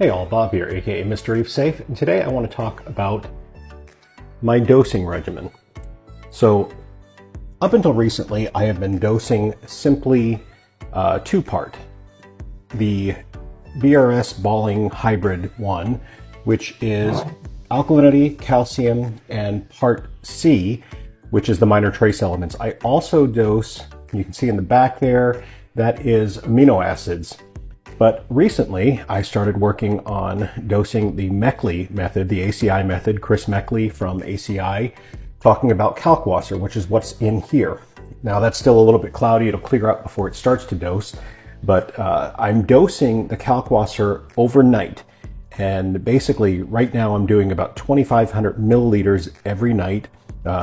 Hey all, Bob here, aka Mr. Reef Safe, and today I want to talk about my dosing regimen. So, up until recently, I have been dosing simply two-part. The BRS Balling Hybrid 1, which is alkalinity, calcium, and part C, which is the minor trace elements. I also dose, you can see in the back there, that is amino acids. But recently, I started working on dosing the Meckley Method, the ACI Method, Chris Meckley from ACI, talking about Kalkwasser, which is what's in here. Now that's still a little bit cloudy, it'll clear up before it starts to dose, but I'm dosing the Kalkwasser overnight. And basically, right now I'm doing about 2,500 milliliters every night.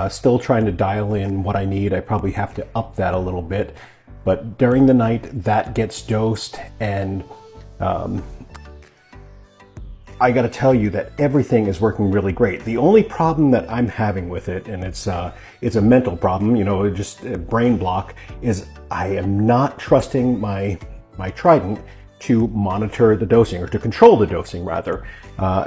Still trying to dial in what I need. I probably have to up that a little bit. But during the night, that gets dosed, and I got to tell you that everything is working really great. The only problem that I'm having with it, and it's a mental problem, just a brain block, is I am not trusting my Trident to monitor the dosing, or to control the dosing, rather.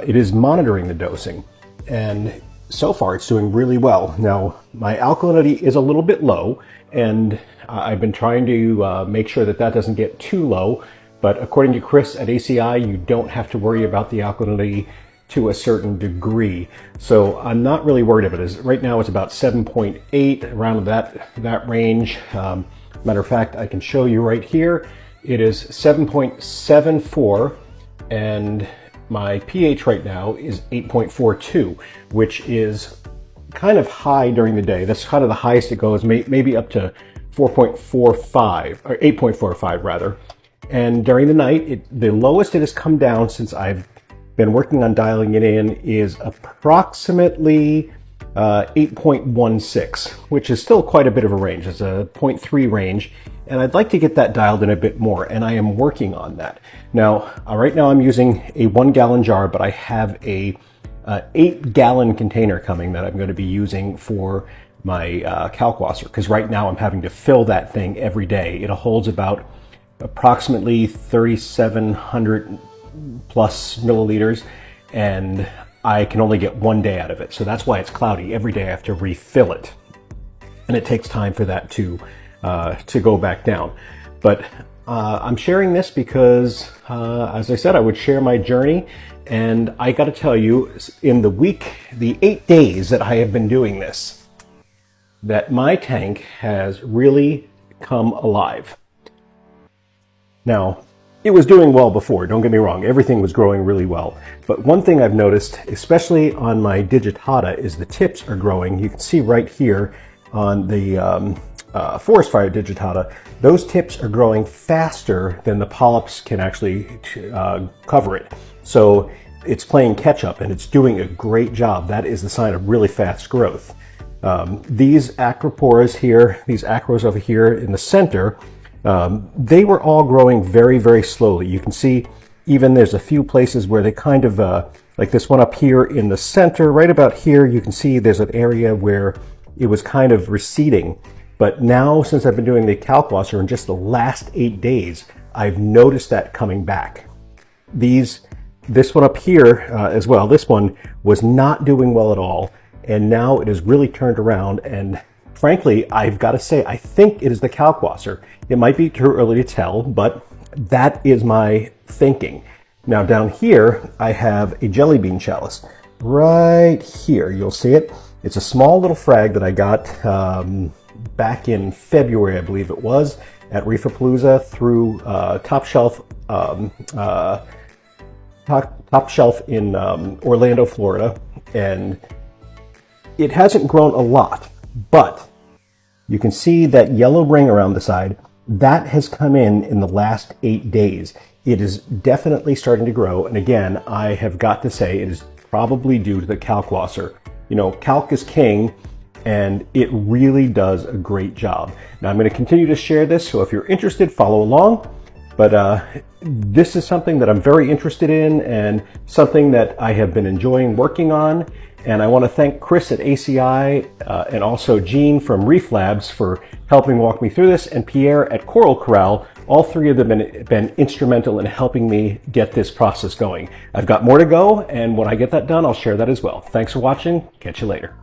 It is monitoring the dosing, and so far it's doing really well. Now, my alkalinity is a little bit low, and I've been trying to make sure that that doesn't get too low, but according to Chris at ACI, you don't have to worry about the alkalinity to a certain degree. So I'm not really worried about it. Right now it's about 7.8, around that range. Matter of fact, I can show you right here. It is 7.74, and my pH right now is 8.42, which is kind of high during the day. That's kind of the highest it goes, maybe up to 4.45 or 8.45 rather. And during the night, the lowest it has come down since I've been working on dialing it in is approximately 8.16, which is still quite a bit of a range. It's a 0.3 range, and I'd like to get that dialed in a bit more, and I am working on that. Now, right now I'm using a 1 gallon jar, but I have a 8-gallon container coming that I'm going to be using for my Kalkwasser, because right now I'm having to fill that thing every day. It holds about approximately 3,700 plus milliliters, and I can only get 1 day out of it. So that's why it's cloudy. Every day I have to refill it, and it takes time for that to go back down. But I'm sharing this because, as I said, I would share my journey. And I got to tell you, in the 8 days that I have been doing this, that my tank has really come alive. Now, it was doing well before, don't get me wrong, everything was growing really well. But one thing I've noticed, especially on my digitata, is the tips are growing. You can see right here on the forest fire digitata, those tips are growing faster than the polyps can actually cover it. So it's playing catch up, and it's doing a great job. That is the sign of really fast growth. These acroporas here, these acros over here in the center, they were all growing very, very slowly. You can see even there's a few places where they kind of, like this one up here in the center, right about here, you can see there's an area where it was kind of receding. But now, since I've been doing the Kalkwasser in just the last 8 days, I've noticed that coming back. This one up here as well, this one was not doing well at all, and now it has really turned around, and frankly, I've got to say, I think it is the Kalkwasser. It might be too early to tell, but that is my thinking. Now down here, I have a jelly bean chalice. Right here, you'll see it. It's a small little frag that I got back in February, I believe it was, at Reefapalooza through Top Shelf in Orlando, Florida, and it hasn't grown a lot, but you can see that yellow ring around the side. That has come in the last 8 days. It is definitely starting to grow, and again, I have got to say it is probably due to the Kalkwasser. Kalk is king, and it really does a great job. Now I'm going to continue to share this, so if you're interested, follow along. But this is something that I'm very interested in, and something that I have been enjoying working on. And I want to thank Chris at ACI and also Gene from Reef Labs for helping walk me through this, and Pierre at Coral Corral All three of them have been instrumental in helping me get this process going. I've got more to go, and when I get that done, I'll share that as well. Thanks for watching. Catch you later.